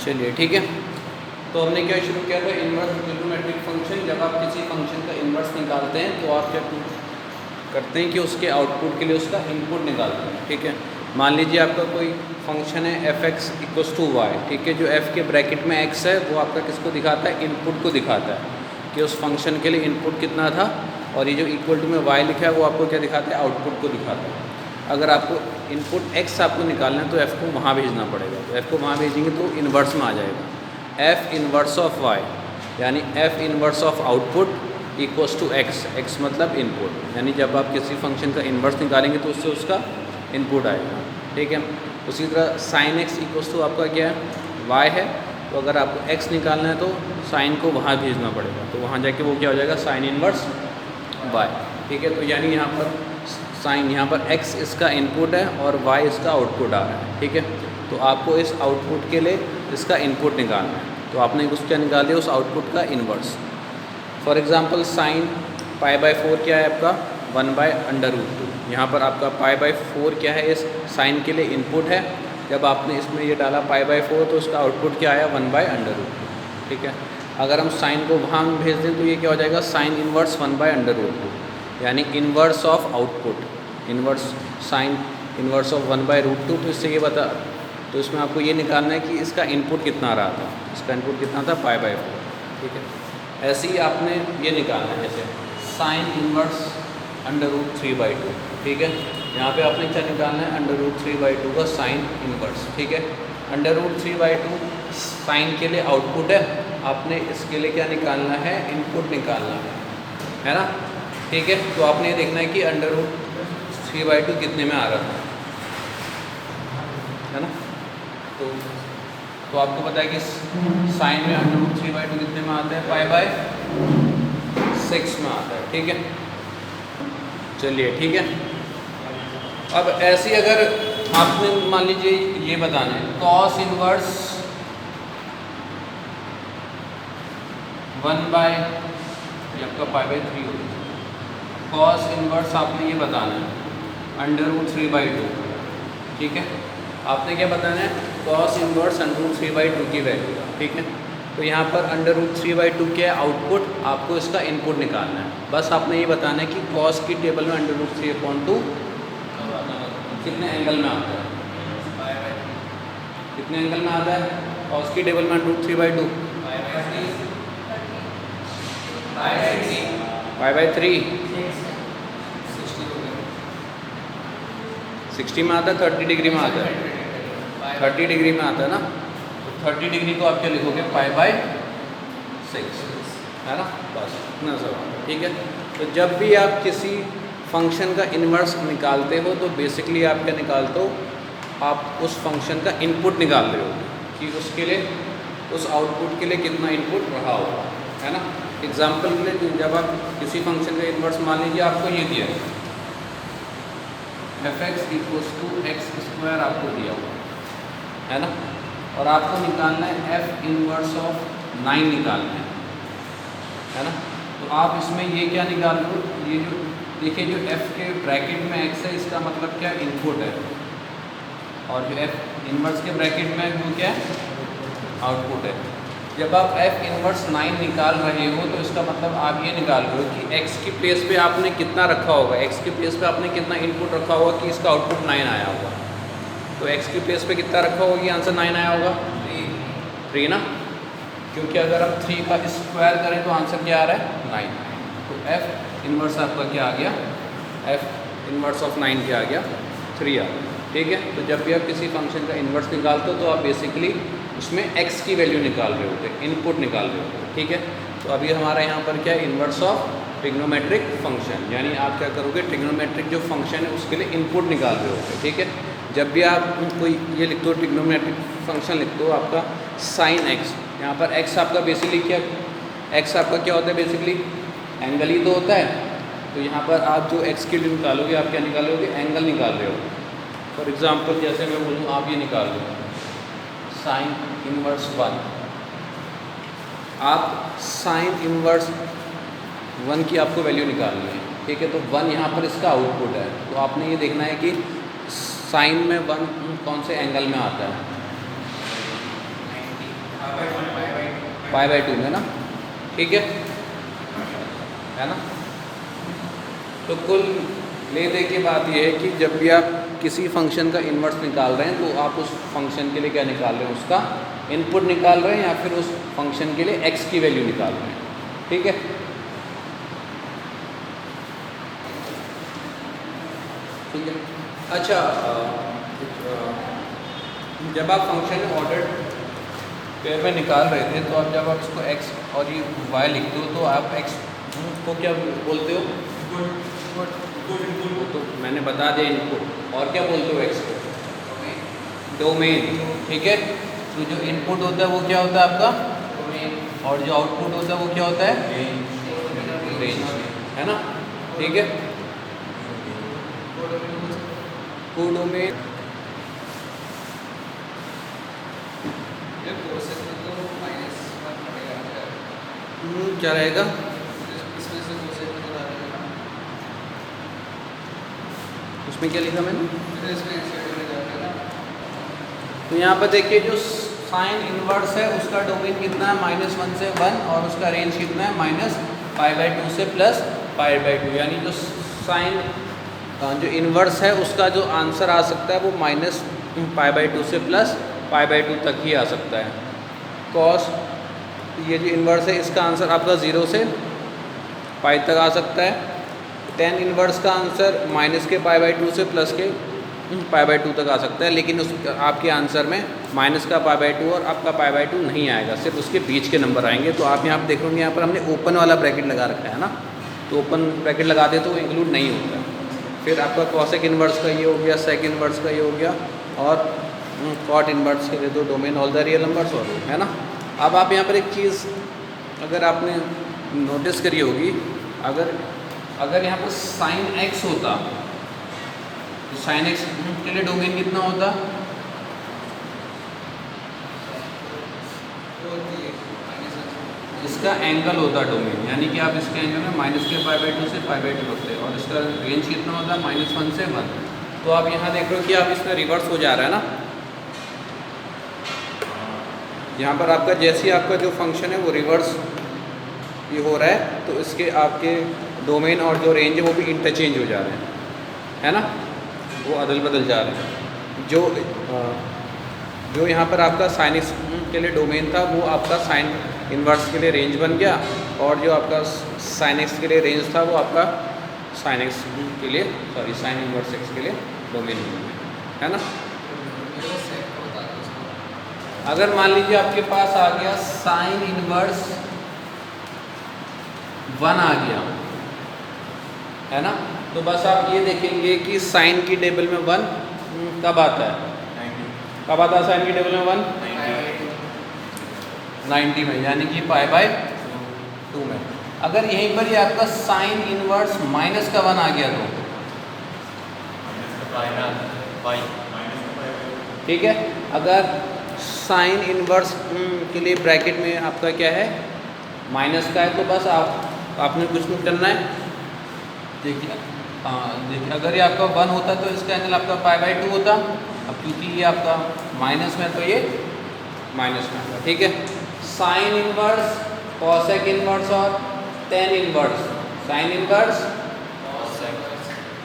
चलिए ठीक है। तो हमने क्या शुरू किया था, इन्वर्स ट्रिग्नोमेट्रिक फंक्शन। जब आप किसी फंक्शन का इन्वर्स निकालते हैं तो आप क्या करते हैं कि उसके आउटपुट के लिए उसका इनपुट निकालते हैं। ठीक है, मान लीजिए आपका कोई फंक्शन है F X equals to Y. ठीक है, जो एफ़ के ब्रैकेट में एक्स है वो आपका किसको दिखाता है, इनपुट को दिखाता है कि उस फंक्शन के लिए इनपुट कितना था, और ये जो इक्वल टू में वाई लिखा है वो आपको क्या दिखाता है, आउटपुट को दिखाता है। अगर आपको इनपुट एक्स आपको निकालना है तो एफ़ को वहाँ भेजना पड़ेगा, तो एफ़ को वहाँ भेजेंगे तो इन्वर्स में आ जाएगा। एफ़ इन्वर्स ऑफ वाई यानी F inverse of output equals to X. X मतलब इनपुट, यानी जब आप किसी फंक्शन का इन्वर्स निकालेंगे तो उससे उसका इनपुट आएगा। ठीक है, उसी तरह साइन एक्स इक्वल्स टू आपका क्या है, वाई है। तो अगर आपको एक्स निकालना है तो साइन को वहाँ भेजना पड़ेगा, तो वहाँ जाके वो क्या हो जाएगा, साइन इन्वर्स वाई। ठीक है, तो यानी यहाँ पर साइन, यहाँ पर x इसका इनपुट है और y इसका आउटपुट आ रहा है। ठीक है, तो आपको इस आउटपुट के लिए इसका इनपुट निकालना है, तो आपने उसका निकाल दिया उस आउटपुट का inverse. For example sine pi by 4 क्या है आपका, 1/√2। यहाँ पर आपका पाई बाय 4 क्या है, इस साइन के लिए इनपुट है। जब आपने इसमें ये डाला पाई बाय 4 तो उसका आउटपुट क्या आया, 1/√2। ठीक है, अगर हम साइन को वहाँ भेज दें तो ये क्या हो जाएगा, साइन इन्वर्स 1/√2 यानी inverse of output, inverse sign inverse of 1/√2। तो इससे ये बता, तो इसमें आपको ये निकालना है कि इसका इनपुट कितना रहा था, इसका इनपुट कितना था, पाई बाय 4। ठीक है, ऐसे ही आपने ये निकालना है, जैसे साइन इन्वर्स √3/2। ठीक है, यहाँ पे आपने क्या निकालना है, √3/2 का साइन इन्वर्स। ठीक है, √3/2 साइन के लिए आउटपुट है, आपने इसके लिए क्या निकालना है, इनपुट निकालना है ना। ठीक है, तो आपने ये देखना है कि √3/2 कितने में आ रहा है ना। तो आपको पता है कि साइन में √3/2 कितने में आता है, π/6 में आता है। ठीक है, चलिए ठीक है। अब ऐसे अगर आपने मान लीजिए ये बताना है, कॉस इन्वर्स 1/, आपका π/3 होगा। कॉस इन्वर्स आपने ये बताना है √3/2। ठीक है, आपने क्या बताना है, कॉस इन्वर्स √3/2 की वैल्यू। ठीक है, तो यहाँ पर √3/2 क्या है, आउटपुट, आपको इसका इनपुट निकालना है। बस आपने ये बताना है कि कॉस की टेबल में √3/2 कितने एंगल में आता है, कितने एंगल में आता है, कॉस की टेबल में √3/2 π/3 60 में आता है, 30 डिग्री में आता है, 30 डिग्री में आता है ना। तो 30 डिग्री को आप क्या लिखोगे, π/6 है ना, बस इतना सवाल है। ठीक है, तो जब भी आप किसी फंक्शन का इन्वर्स निकालते हो तो बेसिकली आप क्या निकालते हो, आप उस फंक्शन का इनपुट निकाल रहे हो कि उसके लिए, उस आउटपुट के लिए कितना इनपुट रहा होगा, है ना। एग्जाम्पल के लिए जब आप किसी फंक्शन का इन्वर्स, मान लीजिए आपको ये दिया है f(x) = x² आपको दिया हुआ है ना, और आपको निकालना है f इन्वर्स ऑफ 9 निकालना है ना। तो आप इसमें ये क्या निकाल लो, ये जो देखिए जो f के ब्रैकेट में x है इसका मतलब क्या, इनपुट है, और जो f इन्वर्स के ब्रैकेट में वो क्या है, आउटपुट है। जब आप f इन्वर्स 9 निकाल रहे हो तो इसका मतलब आप ये निकाल रहे हो कि x की प्लेस पे आपने कितना रखा होगा, x की प्लेस पे आपने कितना इनपुट रखा होगा कि इसका आउटपुट 9 आया होगा। तो x की प्लेस पे कितना रखा होगा कि आंसर 9 आया होगा, 3 ना, क्योंकि अगर हम 3 का स्क्वायर करें तो आंसर क्या आ रहा है, 9। तो f इन्वर्स आपका क्या आ गया, f इन्वर्स ऑफ 9 क्या आ गया, 3 आ गया। ठीक है, तो जब भी आप किसी फंक्शन का इन्वर्स निकालते हो तो आप बेसिकली उसमें x की वैल्यू निकाल रहे होते, इनपुट निकाल रहे होते। ठीक है, तो अभी हमारा यहाँ पर क्या है, इन्वर्स ऑफ ट्रिग्नोमेट्रिक फंक्शन, यानी आप क्या करोगे, ट्रिग्नोमेट्रिक जो फंक्शन है उसके लिए इनपुट निकाल रहे होते। ठीक है, जब भी आप कोई ये लिखते हो, ट्रिग्नोमेट्रिक फंक्शन लिखते हो आपका साइन एक्स, यहाँ पर x आपका बेसिकली क्या, x आपका क्या होता है, बेसिकली एंगल ही तो होता है। तो यहाँ पर आप जो x के लिए निकालोगे, आप क्या निकालोगे, एंगल निकाल रहे हो। फॉर एग्जांपल जैसे मैं बोलूँ, आप ये निकाल लो साइन इन्वर्स 1, आप साइन इन्वर्स 1 की आपको वैल्यू निकालनी है। ठीक है, तो 1 यहाँ पर इसका आउटपुट है, तो आपने ये देखना है कि साइन में 1 कौन से एंगल में आता है, पाई बाई 2 में ना, ठीक है ना। तो कुल ले दे की बात यह है कि जब भी आप किसी फंक्शन का इन्वर्स निकाल रहे हैं तो आप उस फंक्शन के लिए क्या निकाल रहे हैं, उसका इनपुट निकाल रहे हैं या फिर उस फंक्शन के लिए x की वैल्यू निकाल रहे हैं, ठीक है। ठीक है, अच्छा जब आप फंक्शन में ऑर्डर पेयर में निकाल रहे थे तो आप जब आप इसको x और ये y लिखते हो तो आप x को क्या बोलते हो? तो मैंने बता दिया इनपुट, और क्या बोलते हो x को? डोमेन, ठीक है। तो जो इनपुट होता है वो क्या होता है आपका डोमेन, और जो आउटपुट होता है वो क्या होता है रेंज, है ना, ठीक है। कोडोमेन क्या रहेगा? उसमें क्या लिखा मैंने? तो यहाँ पर देखिए जो साइन इनवर्स है उसका डोमेन कितना है -1 से 1 और उसका रेंज कितना है -π/2 से +π/2, यानी जो साइन जो इनवर्स है उसका जो आंसर आ सकता है वो -π/2 से +π/2 तक ही आ सकता है। कॉस ये जो इन्वर्स है इसका आंसर आपका 0 से पाई तक आ सकता है। टेन इन्वर्स का आंसर -π/2 से प्लस के π/2 तक आ सकता है, लेकिन उस आपके आंसर में माइनस का π/2 और आपका π/2 नहीं आएगा, सिर्फ उसके बीच के नंबर आएंगे। तो आप यहाँ पर देख रहे यहाँ पर हमने ओपन वाला ब्रैकेट लगा रखा है ना, तो ओपन ब्रैकेट लगा दे तो इंक्लूड नहीं होता। फिर आपका कॉसेक इन्वर्स का ये हो गया, सेक इन्वर्स का ये हो गया, और कॉट इन्वर्स के लिए तो domain all the real numbers हो गए, है ना। अब आप यहाँ पर एक चीज़ अगर आपने नोटिस करी होगी, अगर यहाँ पर साइन x होता तो साइन x के लिए डोमेन कितना होता? इसका एंगल होता डोमेन, यानी कि आप इसके एंगल में -π/2 से π/2 रखते हैं, और इसका रेंज कितना होता है -1 से 1। तो आप यहाँ देख रहे हो कि आप इसमें रिवर्स हो जा रहा है ना। यहाँ पर आपका जैसे ही आपका जो फंक्शन है वो रिवर्स ये हो रहा है तो इसके आपके डोमेन और जो रेंज है वो भी इंटरचेंज हो जा रहे हैं, है ना, वो अदल बदल जा रहे हैं। जो यहाँ पर आपका साइन एक्स के लिए डोमेन था वो आपका साइन इन्वर्स के लिए रेंज बन गया, और जो आपका साइन एक्स के लिए रेंज था वो आपका साइन एक्स के लिए साइन इन्वर्स एक्स के लिए डोमेन बन गया, है ना। अगर मान लीजिए आपके पास आ गया साइन इनवर्स 1 आ गया, है ना, तो बस आप ये देखेंगे कि साइन की टेबल में 1 कब आता है? 90। कब आता है साइन की टेबल में 1? 90 में, यानी कि π/2 में। अगर यहीं पर ही आपका साइन इनवर्स -1 आ गया तो ठीक है। अगर साइन इनवर्स के लिए ब्रैकेट में आपका क्या है माइनस का है, तो बस आपने कुछ नहीं करना है। देखिए देखिए अगर ये आपका 1 होता तो इसका एंगल आपका π/2 होता। अब क्योंकि ये आपका माइनस में तो ये माइनस में होगा, ठीक है। साइन इनवर्स, कॉसेक इनवर्स और टेन इनवर्स, साइन इनवर्स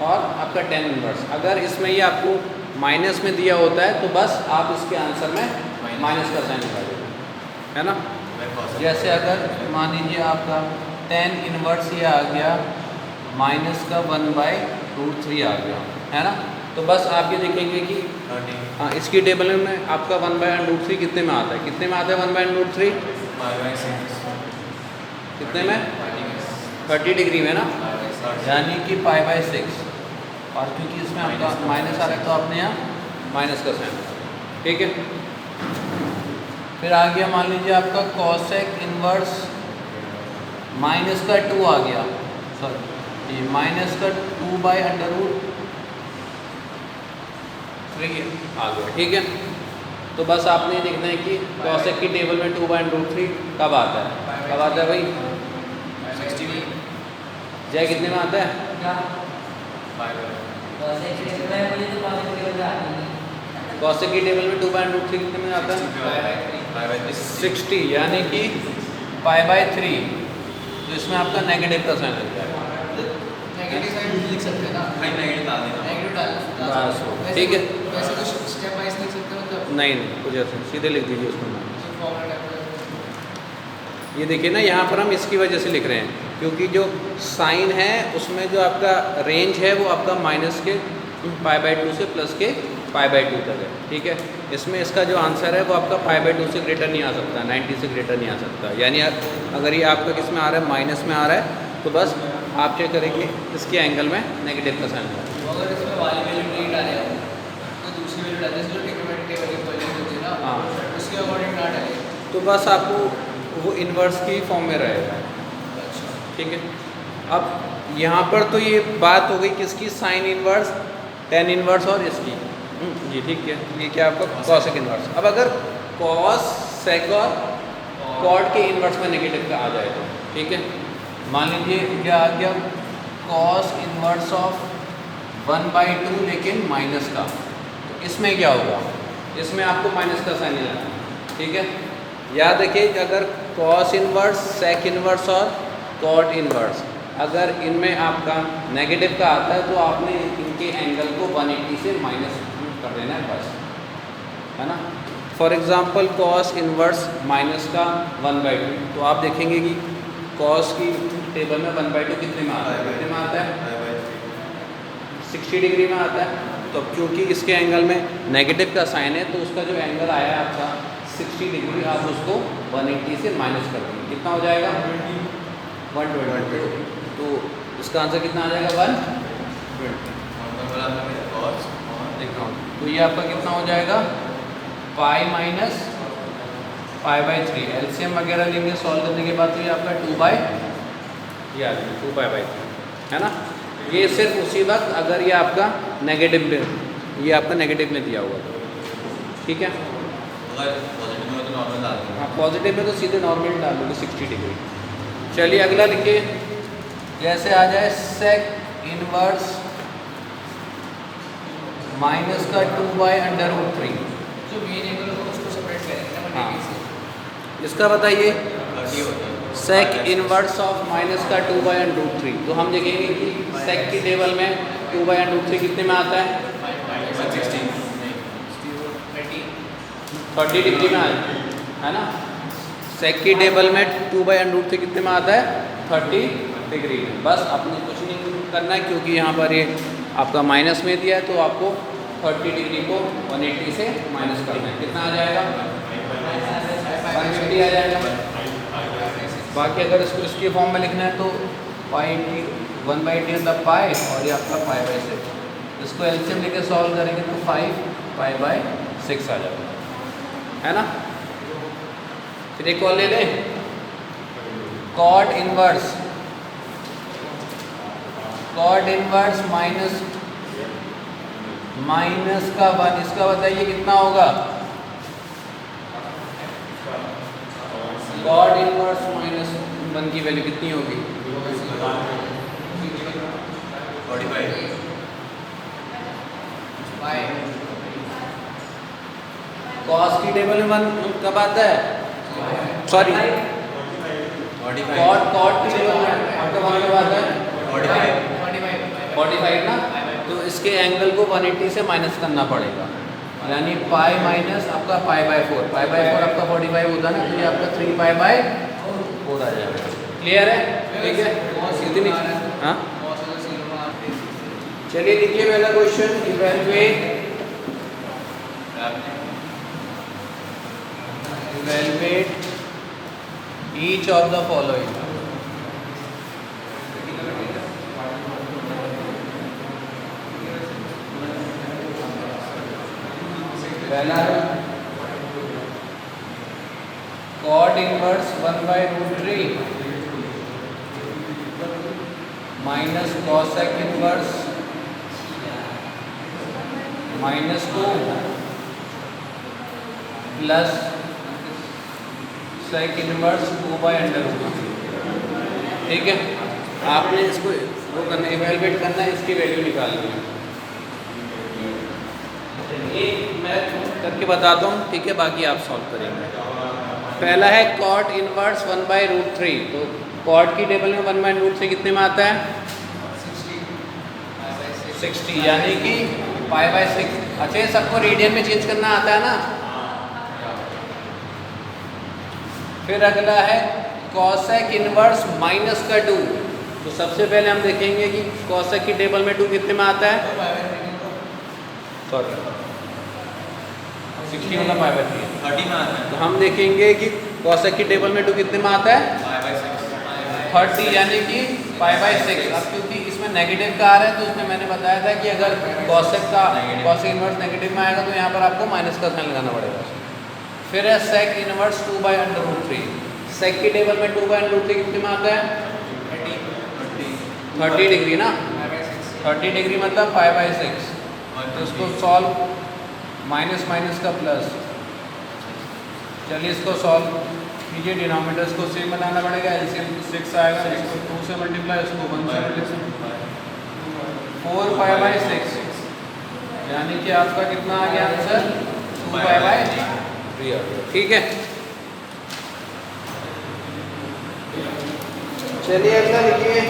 और आपका टेन इनवर्स, अगर इसमें ये आपको माइनस में दिया होता है तो बस आप इसके आंसर में माइनस का साइन लगा देंगे, है ना। जैसे अगर मान लीजिए आपका टेन इनवर्स ये आ गया माइनस का 1/√3 आ गया, है ना, तो बस आप ये देखेंगे कि हाँ इसकी टेबल में आपका 1/√3 कितने में आता है? कितने में आता है 1/√3? कितने में? 30 डिग्री में ना, यानी कि π/6। और क्योंकि इसमें आपका माइनस आ रहा है तो आपने यहाँ माइनस का साइन, ठीक है। फिर आ गया मान लीजिए आपका कॉसेक इनवर्स -2 आ गया, सॉरी ये -2/√3 आ गया, ठीक है। तो बस आपने देखना है कि कॉसेक की टेबल में 2/√3 कब आता है? कब आता है भाई? 60 में। जय कितने में आता है? कॉसेक की टेबल में 2/√3 कितने में आता है? 60 यानी कि π/3, तो इसमें आपका नेगेटिव का साइन लग जाएगा। नेगेटिव साइन लिख सकते हैं ना, नेगेटिव डाल देना बस ठीक है। वैसे तो स्टेप वाइज लिख सकते हैं मतलब नहीं कुछ ऐसे सीधे लिख दीजिए उसमें। फॉर्मूला टाइप ये देखिए ना, यहाँ पर हम इसकी वजह से लिख रहे हैं क्योंकि जो साइन है उसमें जो आपका रेंज है वो आपका माइनस के π/2 से प्लस के π/2 तक है, ठीक है। इसमें इसका जो आंसर है वो आपका π/2 से ग्रेटर नहीं आ सकता, 90 से ग्रेटर नहीं आ सकता। यानी अगर ये आपका किस में आ रहा है, माइनस में आ रहा है, तो बस आप चेक करेंगे इसके एंगल में नेगेटिव का साइन होगा। तो अगर इसमें वाली वैल्यू नहीं डाले तो दूसरी वैल्यू डाले, जो ट्रिग्नोमेट्रिक टेबल की वैल्यू होती है ना, हाँ, उसके अकॉर्डिंग ना डाले तो बस आपको वो इन्वर्स की फॉर्म में रहेगा, अच्छा ठीक है। अब यहाँ पर तो ये बात हो गई किसकी, साइन इन्वर्स, टेन इन्वर्स और इसकी जी, ठीक है। ये क्या आपका कॉसेक इन्वर्स। अब अगर कॉस सेक और कॉट के इन्वर्स में नेगेटिव का आ जाए तो ठीक है, मान लीजिए क्या आ गया, कॉस इन्वर्स ऑफ 1/2 लेकिन माइनस का, तो इसमें क्या होगा, इसमें आपको माइनस का साइन लेना है, ठीक है। याद रखिए कि अगर कॉस इन्वर्स, सेक इन्वर्स और कॉट इन्वर्स अगर इनमें आपका नेगेटिव का आता है तो आपने इनके एंगल को 180 से माइनस कर देना है बस, है ना। For example cos inverse minus का 1/2, तो आप देखेंगे कि कॉस की टेबल में 1/2 कितने में आता है, कितने में आता है, 60 डिग्री में आता है। तो क्योंकि इसके एंगल में नेगेटिव का साइन है तो उसका जो एंगल आया है आपका 60 डिग्री, आप उसको 180 से माइनस कर देंगे, कितना हो जाएगा 120। तो इसका आंसर कितना आ जाएगा 120। तो ये आपका कितना हो जाएगा पाई माइनस π/3। एलसीएम वगैरह लेंगे सॉल्व करने के बाद तो ये आपका 2π/3 है ना। ये सिर्फ उसी वक्त अगर ये आपका नेगेटिव में, ये आपका नेगेटिव में दिया हुआ था, ठीक है। हाँ, पॉजिटिव में तो सीधे नॉर्मल डाल दोगे 60 डिग्री। चलिए अगला लिखिए, जैसे आ जाए सेक इनवर्स माइनस का 2/√3। जो मेन एंगल होगा उसको सेपरेट करेंगे ना, हाँ, इसका बताइए सेक इनवर्स ऑफ माइनस का 2/√3। तो हम देखेंगे कि सेक की टेबल में 2/√3 कितने में आता है, 30 डिग्री में आता है ना। सेक की टेबल में 2/√3 कितने में आता है, 30 डिग्री में। बस अपने कुछ नहीं करना है क्योंकि यहाँ पर ये आपका माइनस में दिया है, तो आपको 30 डिग्री को 180 से माइनस करना है, कितना आ जाएगा 150 आ जाएगा। बाकी अगर इसके फॉर्म में लिखना है तो 1/80 मतलब पाई और ये आपका π/6। इसको एलसीएम लेके सॉल्व करेंगे तो 5π/6 आ जाएगा, है ना। फिर एक और ले लें, कॉट इनवर्स माइनस का 1, इसका बताइए कितना होगा, कॉट इनवर्स -1 की वैल्यू कितनी होगी, 45। कॉस की टेबल में 1 कब आता है, सॉरी कॉट की टेबल में आपका 1 कब आता है 45 ना। तो इसके एंगल को 180 से माइनस करना पड़ेगा, यानी पाई माइनस आपका π/4 आपका 45 होता है ना, तो ये आपका 3π/4 आ जाएगा। क्लियर है, ठीक है। इतनी, हाँ चलिए लिखिए पहला question, evaluate each of the following. पहला है cot inverse 1/√3 minus cosec inverse -2 plus sec inverse 2/√3। ठीक है, आपने इसको वो करना, इवैल्यूएट करना है, इसकी वैल्यू निकालनी है। एक मैं करके बताता हूँ, ठीक है, बाकी आप सॉल्व करेंगे। पहला है कॉट इनवर्स 1/√3, तो कॉट की टेबल में 1/√3 कितने में आता है? 60, यानी कि π/6। अच्छा, ये सबको रेडियन में चेंज करना आता है ना। फिर अगला है कॉसेक इनवर्स -2, तो सबसे पहले हम देखेंगे कि कॉसेक की टेबल में 2 कितने में आता है? सॉरी 60 मतलब π/3 30 में आता है। तो हम देखेंगे कि कॉसेक की टेबल में 2 कितने में आता है? 30, यानी कि π/6। अब क्योंकि इसमें नेगेटिव का आ रहा है तो इसमें मैंने बताया था कि अगर कॉसेक इनवर्स नेगेटिव में आएगा तो यहाँ पर आपको माइनस का साइन लगाना पड़ेगा। फिर है सेक इनवर्स 2/√3, सेक की टेबल में 2/√3 कितने में आता है? 30 डिग्री ना, 30 डिग्री मतलब π/6। तो इसको सॉल्व, माइनस माइनस का प्लस, चलिए इसको सॉल्व कीजिए। डिनोमिनेटर्स को सेम बनाना पड़ेगा, एलसीएम 6 आएगा, इसको 2 से मल्टीप्लाई, इसको 1 से मल्टीप्लाई, 4 π/6, यानी कि आपका कितना आ गया आंसर? 2 π/3 आ गया। ठीक है, चलिए अगला लिखिए।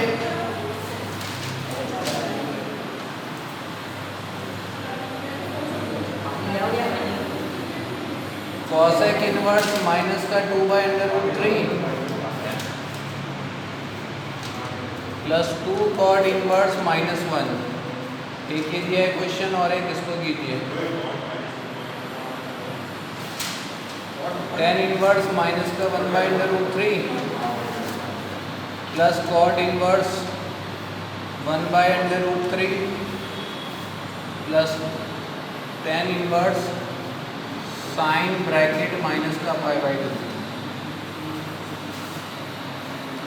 Cosec inverse -2/√3 plus 2 cot inverse -1। एक ही दिया है क्वेश्चन और एक इसको कीजिए। tan inverse -1/√3 plus cot inverse 1/√3 plus tan inverse sine bracket minus का π/2।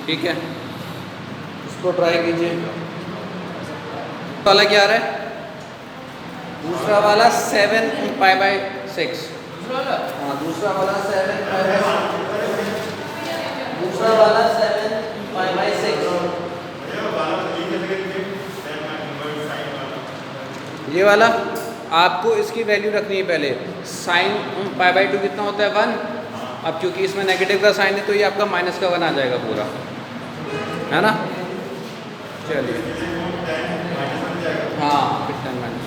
ठीक है, इसको ट्राई कीजिए। वाला क्या आ रहा है? दूसरा वाला 7 π/6। हाँ, दूसरा वाला 7 π/6। ये वाला आपको इसकी वैल्यू रखनी है पहले। साइन π/2 कितना होता है? 1। अब क्योंकि इसमें नेगेटिव का साइन है तो ये आपका माइनस का 1 आ जाएगा पूरा, है ना। चलिए, हाँ, फिर 10 माइनस।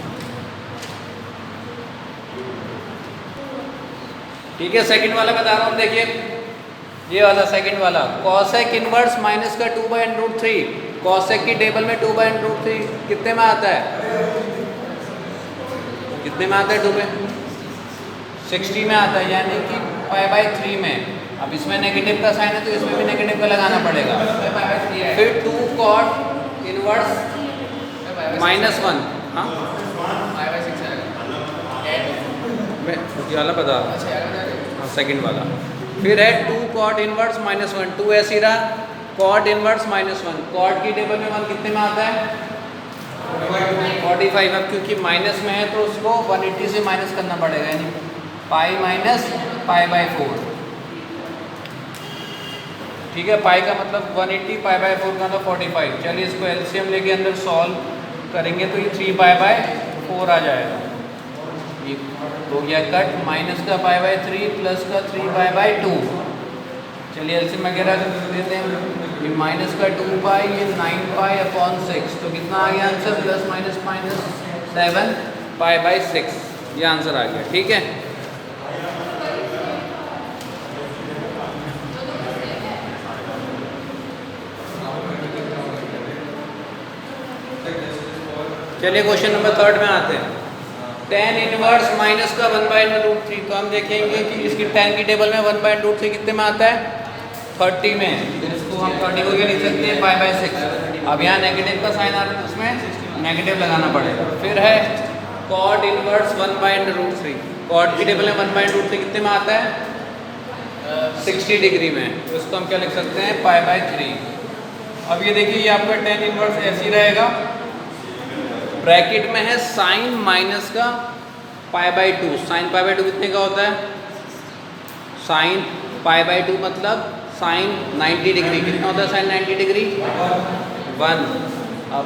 ठीक है, सेकंड वाला बता रहा हूँ, देखिए ये वाला सेकंड वाला कॉसेक इनवर्स -2/√3। कॉसेक की टेबल में 2/√3 कितने में आता है? कितने में आता है? 2 में 60 में आता है, यानी कि π/3 में। अब इसमें नेगेटिव का साइन है तो इसमें भी नेगेटिव का लगाना पड़ेगा। फिर 2 कॉट इनवर्स -1, हाँ मैं ये वाला बता रहा हूँ, हाँ सेकेंड वाला। फिर है 2 कॉट इनवर्स -1, 2 ऐसी रहा, कॉट इनवर्स -1। कॉट की टेबल में 1 कितने में आता है? 45। अब क्योंकि माइनस में है तो उसको 180 से माइनस करना पड़ेगा, यानी पाई माइनस π/4। ठीक है, पाई का मतलब 180, π/4 का मतलब 45। चलिए इसको एलसीएम लेके अंदर सॉल्व करेंगे तो ये 3π/4 आ जाएगा। ये हो गया कट, माइनस का π/3 प्लस का 3π/2। चलिए एलसीएम वगैरह देते हैं। ये माइनस का 2π, ये 9π/6, तो कितना आ गया आंसर? प्लस माइनस माइनस 7 π/6, ये आंसर आ गया। ठीक है, चलिए क्वेश्चन नंबर 3 में आते हैं। tan इनवर्स माइनस का 1/√3, तो हम देखेंगे कि इसकी tan की टेबल में 1/√3 कितने में आता है? 30 में। तो इसको हम 30 को क्या लिख सकते हैं? π/6। अब यहाँ नेगेटिव का साइन आ रहा है तो उसमें नेगेटिव लगाना पड़ेगा। फिर है cot इनवर्स 1/√3। cot की टेबल में 1/√3 कितने में आता है? 60 डिग्री में। तो इसको हम क्या लिख सकते हैं? π/3। अब ये देखिए, ये आपका tan इनवर्स ऐसे ही रहेगा, ब्रैकेट में है साइन माइनस का π/2। साइन π/2 कितने का होता है? साइन π/2 मतलब साइन 90 डिग्री। कितना होता है साइन 90 डिग्री? 1। अब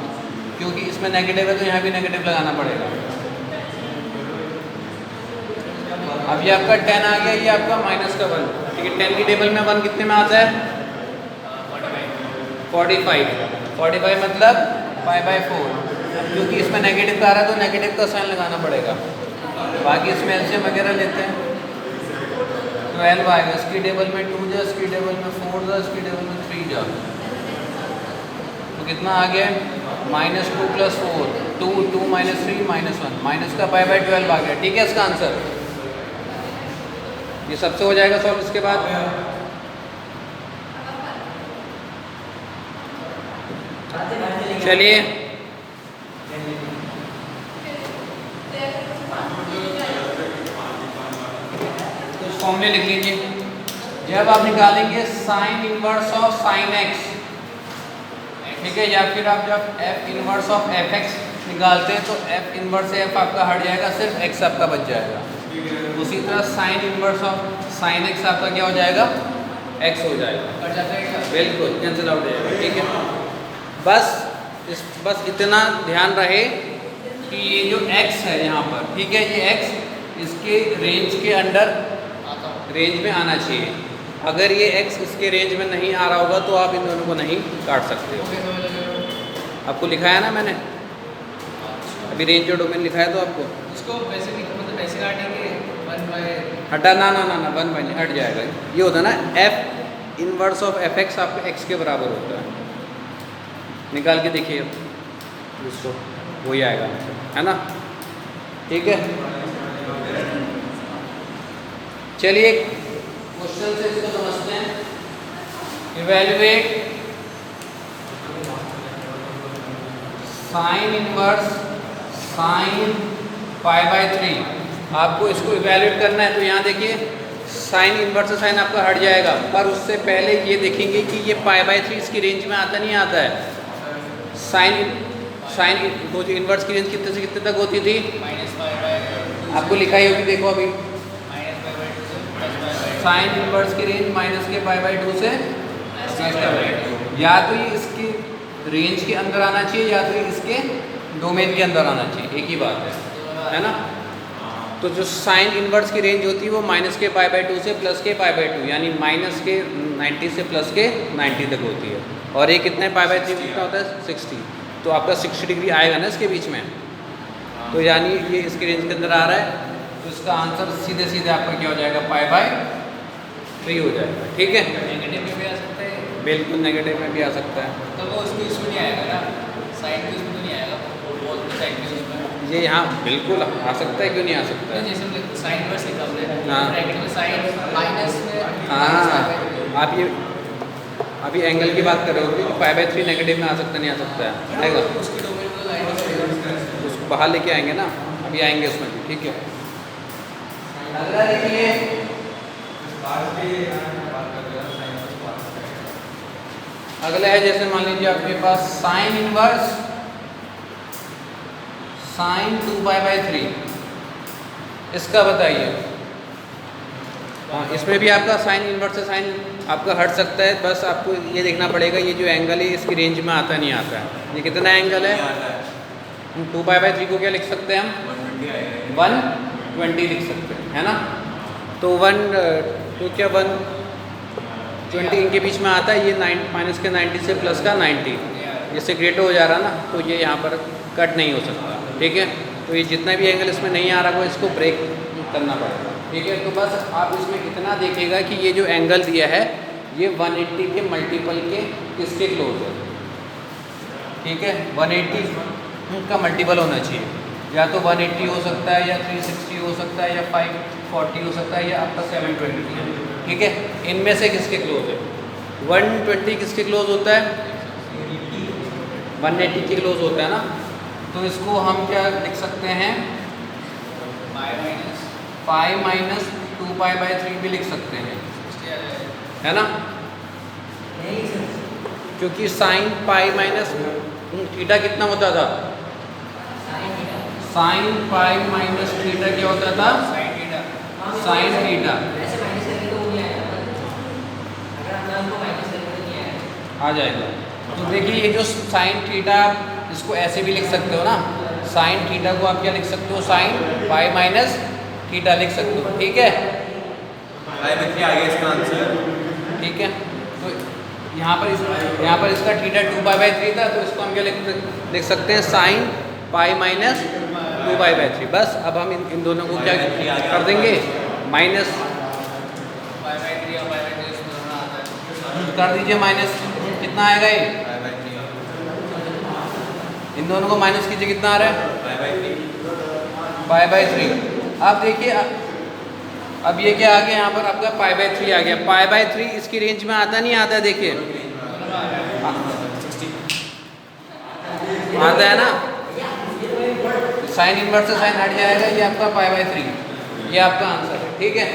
क्योंकि इसमें नेगेटिव है तो यहाँ भी नेगेटिव लगाना पड़ेगा। अब ये आपका 10 आ गया, ये आपका माइनस का 1, ठीक है। 10 की टेबल में 1 कितने में आता है? 45 मतलब π/4। क्योंकि इसमें नेगेटिव का आ रहा है तो नेगेटिव का साइन लगाना पड़ेगा। बाकी इसमें एलसीएम वगैरह लेते हैं। 12 आएगा, इसकी टेबल में 2 जा, इसकी टेबल में 4 जा, इसकी टेबल में 3 जा, तो कितना आ गया? -2 + 4, 2 2 - 3 -1, माइनस का π/12 आ गया, ठीक है इसका आंसर। ये सबसे हो जाएगा सॉल्व। इसके बाद चलिए कुछ फॉर्मूले लिख लीजिए। जब आप निकालेंगे sine inverse of sine x, ठीक है, या फिर आप जब F inverse of F x निकालते हैं तो एफ इनवर्स से एफ आपका हट जाएगा, सिर्फ एक्स आपका बच जाएगा। उसी तरह sine inverse of sine x आपका क्या हो जाएगा? एक्स हो जाएगा, बिल्कुल कैंसिल आउट हो जाएगा, ठीक है। बस इतना ध्यान रहे कि ये जो x है यहाँ पर, ठीक है, ये x इसके रेंज के अंडर रेंज में आना चाहिए। अगर ये x इसके रेंज में नहीं आ रहा होगा तो आप इन दोनों को नहीं काट सकते हो। आपको लिखाया ना मैंने अभी रेंज और डोमेन लिखाया तो आपको इसको वैसे भी मतलब ऐसे काटेंगे 1/, हटा ना 1/, हट जाएगा। ये होता है ना f inverse of F x आपका x के बराबर होता है। निकाल के देखिए उसको, वही आएगा, है ना, ठीक है। चलिए क्वेश्चन से इसको समझते हैं। Evaluate sine inverse sine π/3। आपको इसको इवैल्यूएट करना है तो यहाँ देखिए साइन इनवर्स से साइन आपका हट जाएगा, पर उससे पहले ये देखेंगे कि ये π/3 इसकी रेंज में आता नहीं आता है। साइन वो जो इन्वर्स की रेंज कितने से कितने तक होती थी? -π/2 आपको लिखा ही होगी, देखो अभी -π/2 से +π/2। साइन इन्वर्स की रेंज माइनस के π/2 से +π/2। या तो ये इसकी रेंज के अंदर आना चाहिए या तो ये इसके डोमेन के अंदर आना चाहिए, एक ही बात है ना। तो जो साइन इन्वर्स की रेंज होती है वो माइनस के π/2 से प्लस के π/2, यानी माइनस के 90 से प्लस के 90 तक होती है। और ये कितने π/3 कितना होता है? 60। तो आपका 60 डिग्री आएगा ना इसके बीच में, तो यानी ये इसके रेंज के अंदर आ रहा है, तो इसका आंसर सीधे सीधे आपका क्या हो जाएगा? π/3 हो जाएगा, ठीक है। नेगेटिव में भी आ सकता है, बिल्कुल नेगेटिव में भी आ सकता है। तो वो उसमें इसमें नहीं आएगा ना, साइन के उसमें तो नहीं आएगा, वो साइन के उसमें ये यहाँ बिल्कुल आ सकता है, क्यों नहीं आ सकता है? जैसे हम साइन इनवर्स लिखा हमने, हाँ। ब्रैकेट में साइन माइनस में हाँ, आप ये अभी एंगल की बात कर रहे हो कि π/3 नेगेटिव में आ सकता नहीं आ सकता है, आएगा उसकी डोमेन को लाइन उसको बाहर लेके आएंगे ना, अभी आएंगे उसमें भी, ठीक है। अगला देखिए अगला है, जैसे मान लीजिए आपके पास साइन इनवर्स साइन 2π/3, इसका बताइए। हाँ, इसमें भी आपका साइन इनवर्स से साइन आपका हट सकता है, बस आपको ये देखना पड़ेगा ये जो एंगल है इसकी रेंज में आता नहीं आता है। ये कितना एंगल है? हम 2π/3 को क्या लिख सकते हैं? हम 120 लिख सकते हैं, है ना। तो 120 इनके बीच में आता है, ये माइनस के 90 से प्लस का 90, इससे ग्रेटर हो जा रहा ना, तो ये यहाँ पर कट नहीं हो सकता, ठीक है। तो ये जितना भी एंगल इसमें नहीं आ रहा वो इसको ब्रेक करना पड़ेगा, ठीक है। तो बस आप इसमें इतना देखिएगा कि ये जो एंगल दिया है ये 180 के मल्टीपल के किसके क्लोज है, ठीक है। 180 का मल्टीपल होना चाहिए, या तो 180 हो सकता है, या 360 हो सकता है, या 540 हो सकता है, या आपका 720, ठीक है। इनमें से किसके क्लोज है? 120 किसके क्लोज होता है? 180 के क्लोज होता है ना। तो इसको हम क्या लिख सकते हैं? पाई माइनस 2π/3 भी लिख सकते हैं, है ना, क्योंकि साइन पाई माइनस थीटा कितना होता था? साइन पाई माइनस थीटा क्या होता था? साइन थीटा आ जाएगा। तो देखिए ये जो साइन थीटा, इसको ऐसे भी लिख सकते हो ना, साइन थीटा को आप क्या लिख सकते हो? साइन पाई माइनस थीटा लिख सकते हो, ठीक है। पाई बाई 3 आ गया इसका आंसर। ठीक है, तो यहाँ पर इसका थीटा 2 पाई बाई 3 था, तो इसको हम क्या लिख सकते हैं, sine pi minus 2 pi by 3। बस अब हम इन दोनों को क्या कर देंगे, माइनस पाई बाई 3 और पाई बाई 3 इसमें दोनों आता है। कर दीजिए, माइनस कितना आएगा ये, पाई बाई 3 इन दोनों को माइनस कीजिए, कितना आ रहा है, पाई बाई 3 पाई बाई 3। अब देखिए अब ये क्या आ गया यहाँ पर आपका पाई बाई 3 आ गया। पाई बाई 3 इसकी रेंज में आता नहीं आता, देखिए आता है ना, साइन इनवर्स से साइन हट जाएगा, ये आपका पाई बाई 3, ये आपका आंसर है, ठीक है।